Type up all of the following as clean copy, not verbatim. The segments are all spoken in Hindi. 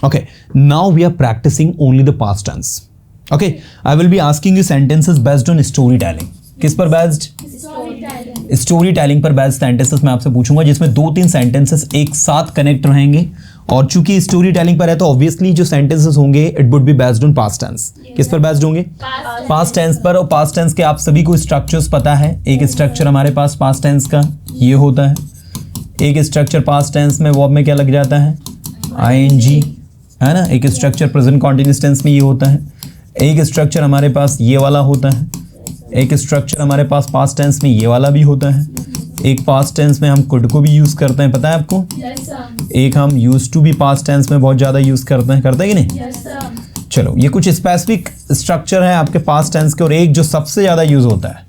Okay, now we are practicing only the past tense. Okay, I will be asking you sentences based on storytelling. किस पर बेस्ड? स्टोरी टेलिंग पर बेस्ड सेंटेंसेस मैं आपसे पूछूंगा, जिसमें 2-3 सेंटेंसेस एक साथ कनेक्ट रहेंगे। और चूंकि स्टोरी टेलिंग पर है तो ऑब्वियसली जो सेंटेंसेस होंगे it would be based on past tense. किस पर बेस्ड होंगे? पास्ट टेंस पर। और पास्ट टेंस के आप सभी को स्ट्रक्चर्स पता है। एक स्ट्रक्चर हमारे पास पास्ट टेंस का ये होता है, एक स्ट्रक्चर पास्ट टेंस में वर्ब में क्या लग जाता है? आईएनजी, है ना। एक स्ट्रक्चर प्रेजेंट कॉन्टिन्यूअस टेंस में ये होता है, एक स्ट्रक्चर हमारे पास ये वाला होता है, एक स्ट्रक्चर हमारे पास पास्ट टेंस में ये वाला भी होता है, एक पास्ट टेंस में हम कुड को भी यूज करते हैं, पता है आपको? एक हम यूज टू भी पास्ट टेंस में बहुत ज्यादा यूज करते हैं कि नहीं? चलो, ये कुछ स्पेसिफिक स्ट्रक्चर है आपके पास्ट टेंस के, और एक जो सबसे ज्यादा यूज होता है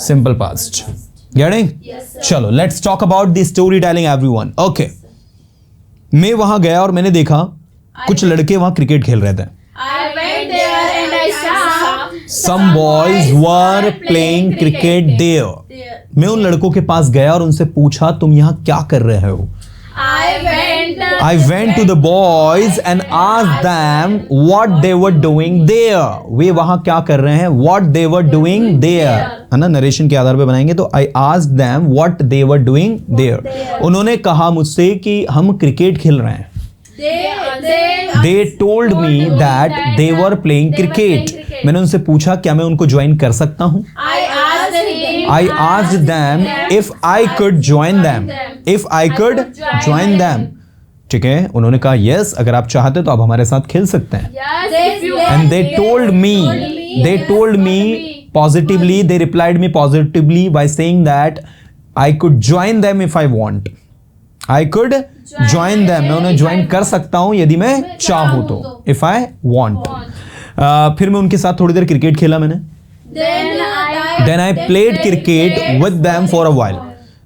सिंपल पास्ट। गेटिंग? चलो, let's talk about the story telling everyone. Okay, मैं वहां गया और मैंने देखा कुछ लड़के वहां क्रिकेट खेल रहे थे। Some boys were playing cricket there. मैं उन लड़कों के पास गया और उनसे पूछा तुम यहाँ क्या कर रहे हो? I went to the boys and asked them what they were doing there. वे वहाँ क्या कर रहे हैं? What they were doing there. है ना, नरेशन के आधार पे बनाएंगे तो I asked them what they were doing there. उन्होंने कहा मुझसे कि हम क्रिकेट खेल रहे हैं। They told me that they were playing cricket. मैंने उनसे पूछा क्या मैं उनको ज्वाइन कर सकता हूँ? I asked them if I could join them. If I could join them. ठीक है, उन्होंने कहा yes, अगर आप चाहते तो आप हमारे साथ खेल सकते हैं। And they told me positively, they replied me positively by saying that I could join them if I want. I could join them. मैं उन्हें ज्वाइन कर सकता हूँ यदि मैं चाहूँ तो, if I want. फिर मैं उनके साथ थोड़ी देर क्रिकेट खेला मैंने। Then I played cricket with them for a while.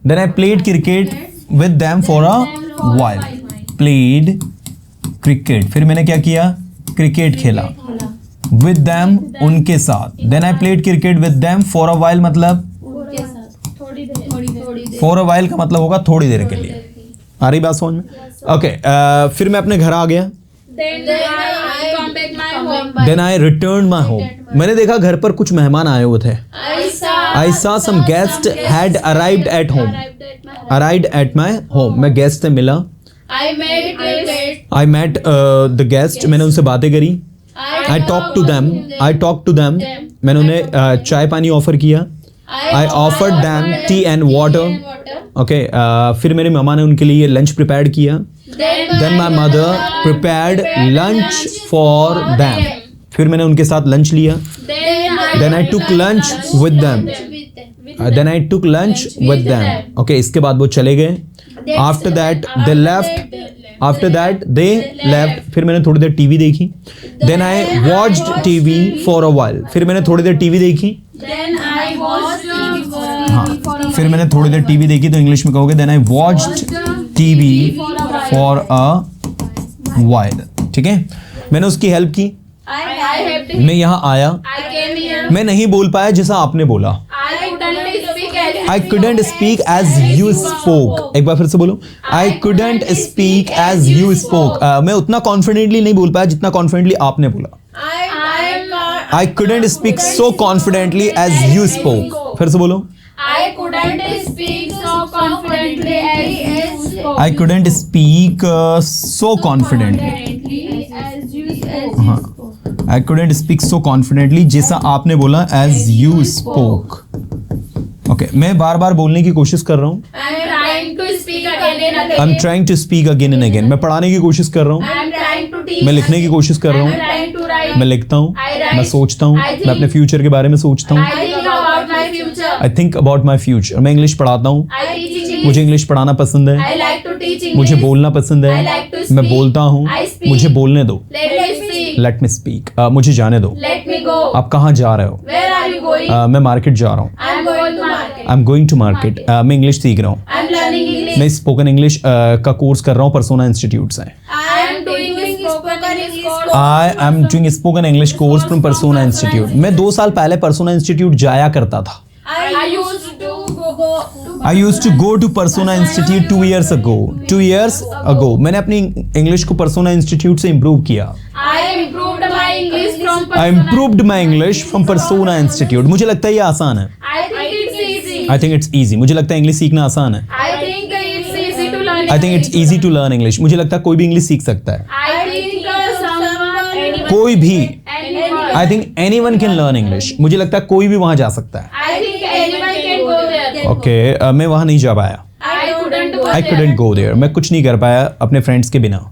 Then I played cricket with them for a while. Played cricket. फिर मैंने क्या किया? क्रिकेट खेला। With them, उनके साथ। Then I played cricket with them for a while मतलब for a while का मतलब होगा थोड़ी देर के लिए। आ रही बात समझ में? ओके, फिर मैं अपने घर आ गया। Then I returned my home. मैंने देखा घर पर कुछ मेहमान आए हुए थे। I saw some guests had arrived at home. Arrived at my home. मैं गेस्ट से मिला। I met the guest. मैंने उनसे बातें करी। I talked to them. मैंने उन्हें चाय पानी ऑफर किया। I offered them tea and water. Okay, फिर मेरी मम्मा ने उनके लिए लंच प्रिपेयर किया। Then my mother prepared lunch for them. फिर मैंने उनके साथ लंच लिया। Then I took lunch with them. Okay, इसके बाद वो चले गए। After that they left. फिर मैंने थोड़ी देर टीवी देखी। Then I watched TV for a while. फिर मैंने थोड़ी देर टीवी देखी। फिर मैंने थोड़ी देर टीवी देखी तो इंग्लिश में कहोगे Then I watched TV for a while. ठीक है, मैंने उसकी हेल्प की। मैं यहाँ आया। मैं नहीं बोल पाया जैसा आपने बोला। I couldn't speak as you spoke. एक बार फिर से बोलो। I couldn't speak as you spoke. मैं उतना कॉन्फिडेंटली नहीं बोल पाया जितना कॉन्फिडेंटली आपने बोला। I couldn't speak so confidently as you spoke. फिर से बोलो। I couldn't speak so confidently हाँ, I couldn't speak so confidently जैसा आपने बोला as you spoke. ओके, मैं बार बार बोलने की कोशिश कर रहा हूँ। I'm trying to speak again and again. मैं पढ़ाने की कोशिश कर रहा हूँ। मैं लिखने की कोशिश कर रहा हूँ। मैं लिखता हूँ। मैं सोचता हूँ। मैं अपने फ्यूचर के बारे में सोचता हूँ। I think about my future. मैं इंग्लिश पढ़ाता हूँ। मुझे इंग्लिश पढ़ाना पसंद है। मुझे बोलना पसंद है। मैं बोलता हूँ। मुझे बोलने दो। Let me speak. मुझे जाने दो। आप कहाँ जा रहे हो? मैं मार्केट जा रहा हूँ। I'm going to market. मैं इंग्लिश सीख रहा हूँ। मैं स्पोकन इंग्लिश का कोर्स कर रहा हूँ पर्सोना इंस्टीट्यूट से। I am doing spoken English course from Persona Institute. मैं 2 साल पहले पर्सोना इंस्टीट्यूट जाया करता था। I used to go to Persona Institute 2 years ago. 2 years ago. मैंने अपनी इंग्लिश को Persona Institute से इम्प्रूव किया. I improved my English from I improved my English from Persona Institute. मुझे लगता है ये आसान है. I think it's easy. I think it's easy. मुझे लगता है इंग्लिश सीखना आसान है. I think it's easy to learn. I think it's easy to learn English. मुझे लगता है कोई भी इंग्लिश सीख सकता है. I think someone, कोई भी. anyone. I think anyone can learn English. मुझे लगता है कोई भी वहाँ जा सकता है. I think anyone can go there. Okay, मैं वहाँ नहीं जा पाया. I couldn't go I there. couldn't go there. मैं कुछ नहीं कर पाया अपने फ्रेंड्स के बिना.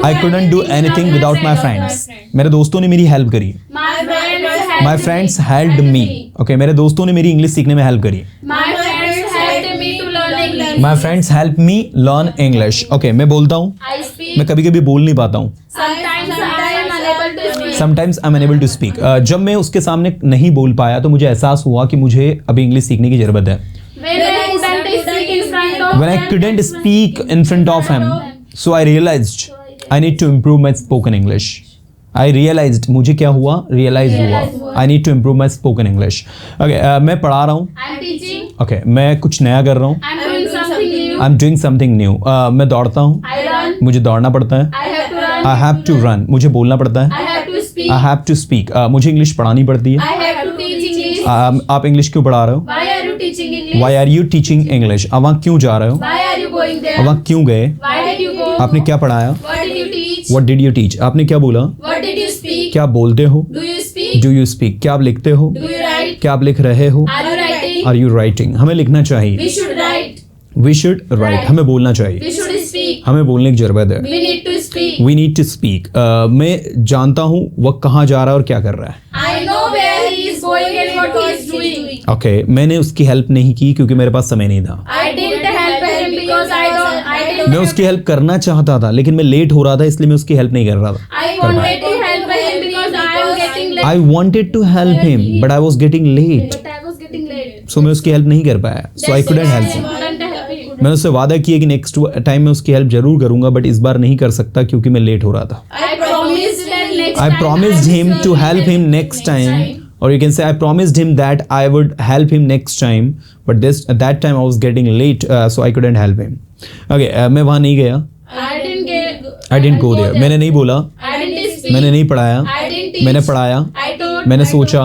I couldn't do anything without my friends. मेरे दोस्तों ने मेरी हेल्प करी. My friends My friends helped me. Okay, मेरे दोस्तों ने मेरी इंग्लिश सीखने में हेल्प करी. My friends helped me to learn English. My friends helped me learn English. Okay, मैं बोलता हूँ. I speak. मैं कभी कभी बोल नहीं पाता हूँ. Sometimes I am unable to speak. Sometimes I'm unable to speak. जब मैं उसके सामने नहीं बोल पाया तो मुझे एहसास हुआ कि मुझे अभी इंग्लिश सीखने की ज़रूरत है. When I couldn't speak in front of When I them, couldn't speak in front of him, so I realized I need to improve my spoken English. I realized मुझे क्या हुआ? Realize हुआ. I need to improve my spoken English. Okay, मैं पढ़ा रहा हूँ. I'm teaching. Okay, मैं कुछ नया कर रहा हूँ. I'm doing something new. I'm doing something new. मैं दौड़ता हूँ. I run. मुझे दौड़ना पड़ता है. I have to run. I have to run. मुझे बोलना पड़ता है. I have to speak. I have to speak. मुझे इंग्लिश पढ़ानी पड़ती है. I have to teach English. आप इंग्लिश क्यों पढ़ा रहे हो? Why are you teaching English? Why are you teaching English? आप वहाँ क्यों जा रहे हो? Why are you going there? आप वहाँ क्यों गए? Why did you go? आपने क्या पढ़ाया? What did you teach? What did you teach? आपने क्या बोला? What did you speak? क्या आप बोलते हो? Do you speak? Do you speak? क्या आप लिखते हो? Do you write? क्या आप लिख रहे हो? Are you writing? Are you writing? हमें लिखना चाहिए. We should write. We should write. हमें बोलना चाहिए. We should speak. हमें बोलने की जरूरत है. We need to speak. We need to speak. मैं जानता हूँ वह कहाँ जा रहा है और क्या कर रहा है. I know where he is going and what he is doing. Okay, मैंने उसकी हेल्प नहीं की क्योंकि मेरे पास समय नहीं था. I didn't help him because I didn't. मैं उसकी हेल्प करना चाहता था लेकिन मैं लेट हो रहा था इसलिए मैं उसकी हेल्प नहीं कर रहा था. I wanted to help him because I am getting late. I wanted to help him but I was getting late. But I was getting late. So मैं उसकी हेल्प नहीं कर पाया. So I couldn't help him. Couldn't help him. मैंने उससे वादा किया कि नेक्स्ट टाइम मैं उसकी हेल्प जरूर करूंगा बट इस बार नहीं कर सकता क्योंकि मैं लेट हो रहा था. I promised that next I time promised I him will to help help him next time. Or you can say I promised him that I would help him next time but at that time I was getting late so I couldn't help him. Okay, मैं वहाँ नहीं गया. I didn't go there. मैंने नहीं बोला. I didn't speak. मैंने नहीं पढ़ाया. I didn't teach. मैंने पढ़ाया. I thought. मैंने सोचा.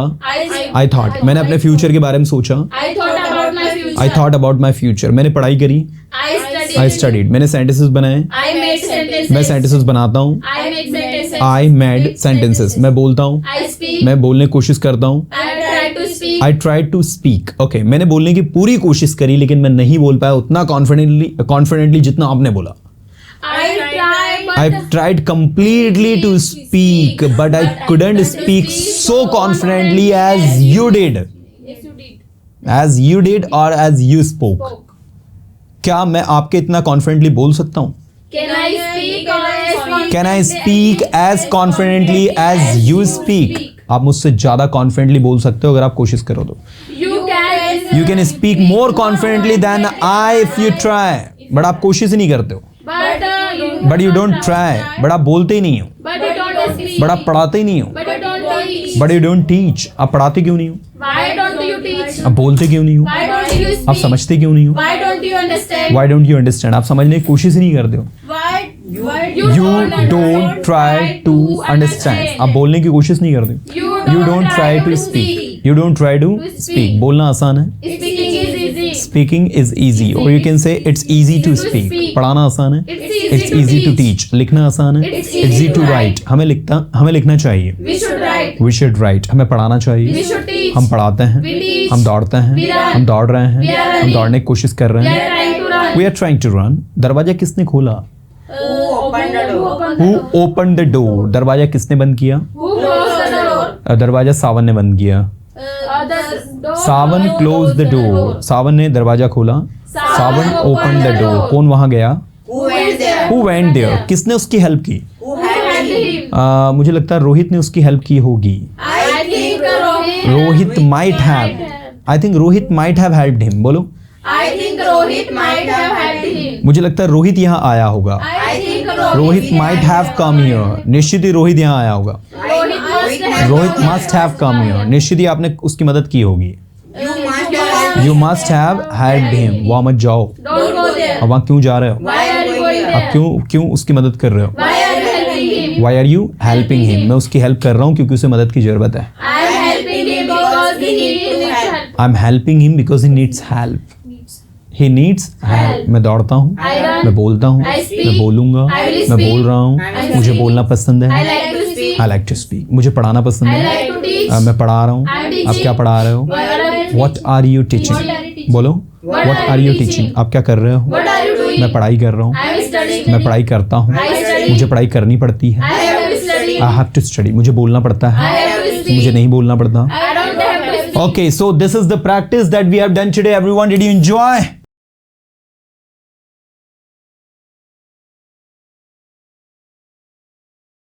I thought. मैंने अपने फ्यूचर के बारे में सोचा. I thought about my future. I thought about my future. मैंने पढ़ाई करी. I studied. I studied. मैंने sentences बनाए. I made sentences. मैं sentences बनाता हूँ. I make sentences. I made sentences. मैं बोलता हूँ. I speak. मैं बोलने की कोशिश करता हूँ. I try to speak. I tried to speak. Okay, मैंने बोलने की पूरी कोशिश करी लेकिन मैं नहीं बोल पाया उतना कॉन्फिडेंटली जितना आपने बोला. I tried. I tried completely to speak but I couldn't speak so confidently as you did. Yes, you did. As you did or as you spoke. क्या मैं आपके इतना कॉन्फिडेंटली बोल सकता हूँ? Can I speak or as Can I speak as confidently as you speak? आप मुझसे ज़्यादा कॉन्फिडेंटली बोल सकते हो अगर आप कोशिश करो तो. You can. You can speak more confidently than I if you try. But आप कोशिश ही नहीं करते हो. But you don't try. But आप बोलते ही नहीं हो. But you don't speak. But आप पढ़ाते ही नहीं हो. But you don't teach. But you don't teach. आप पढ़ाते क्यों नहीं हो? Why don't you teach? आप बोलते क्यों नहीं हो? Why don't you speak? आप समझते क्यों नहीं हो? Why don't you understand? Why don't you understand? आप समझने की कोशिश ही नहीं करते हो. Why You don't try to understand. आप बोलने की कोशिश नहीं करते हो. You don't try to speak. You don't try to speak. बोलना आसान है. Speaking is easy. Speaking is easy. Or you can say it's easy to speak. पढ़ाना आसान है. It's easy to teach. लिखना आसान है. It's It's easy to write. हमें लिखना चाहिए. We should write. We should write. हमें पढ़ाना We चाहिए. should teach. हम पढ़ाते हैं. We teach. हम दौड़ते हैं. We run. हम दौड़ रहे We are हैं. हम running. दौड़ने की कोशिश कर रहे We हैं. are trying to run. We are trying to run. दरवाजा किसने खोला? Who opened the door? दरवाजा किसने बंद किया? Who closed the door? दरवाजा सावन ने बंद किया. The door. Sawan closed the door. सावन ने दरवाजा खोला. सावन opened the door. कौन वहां गया? Who went there? Who went there? किसने उसकी हेल्प की? Who helped him? मुझे लगता है रोहित ने उसकी हेल्प की होगी. I think Rohit might have. I think Rohit might have helped him. बोलो. I think Rohit might have helped him. मुझे लगता है रोहित यहाँ आया होगा. I think Rohit might have come here. निश्चित ही रोहित यहाँ आया होगा. Rohit must have. Rohit must have come here. निश्चित ही आपने उसकी मदद की होगी. You must have You must have helped him. वहाँ मत जाओ. Don't go there. अब वहाँ क्यों जा रहे हो? Why are you going अब there? क्यों उसकी मदद कर रहे हो? Why are you helping him? Why are you helping him? मैं उसकी हेल्प कर रहा हूँ क्योंकि उसे मदद की जरूरत है. I am helping him because he needs help. I'm helping him because he needs help. He needs help. मैं दौड़ता हूँ, I run. मैं बोलता हूँ, I speak. मैं बोलूँगा, I will मैं speak. बोल रहा हूँ, I will मुझे speak. बोलना पसंद I है. like to speak. I like to speak. मुझे पढ़ाना पसंद I है. like to teach. मैं पढ़ा रहा हूँ. I'm teaching. आप क्या पढ़ा रहे हो? What are you What are you teaching? What are you teaching? बोलो. What What are are you you teaching? teaching? आप क्या कर रहे हो? What are you doing? मैं पढ़ाई कर रहा हूँ. I am studying. मैं पढ़ाई करता हूँ. I study. मुझे पढ़ाई करनी पड़ती है. I have to study. I have to study. मुझे बोलना पड़ता I है. have to speak. मुझे नहीं बोलना पड़ता. I don't have to speak. Okay, so this is the practice that we have done today. Everyone, did you enjoy?